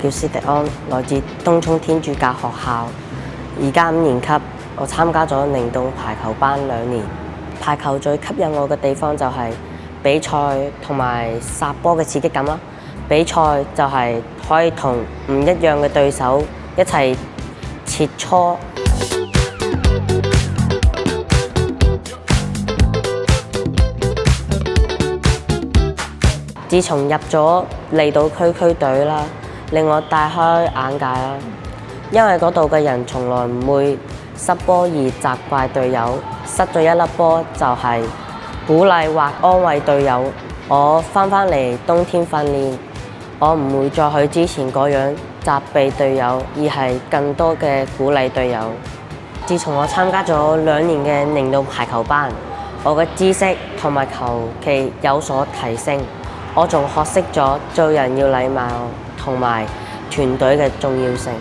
叫施迪安，來自東涌天主教學校，而家5年級。我參加咗靈動排球班2年。排球最吸引我嘅地方就係比賽同埋殺波嘅刺激感啦。比賽就係可以同唔一樣嘅對手一齊切磋。自從入咗離島區隊啦，令我大開眼界啦。因為嗰度嘅人從來唔會失波而責怪隊友，失咗一粒波就係鼓勵或安慰隊友。我翻嚟冬天訓練，我唔會再去之前嗰樣責備隊友，而係更多嘅鼓勵隊友。自從我參加咗2年嘅靈動排球班，我嘅知識同埋球技有所提升。我仲學識咗做人要禮貌同埋團隊嘅重要性。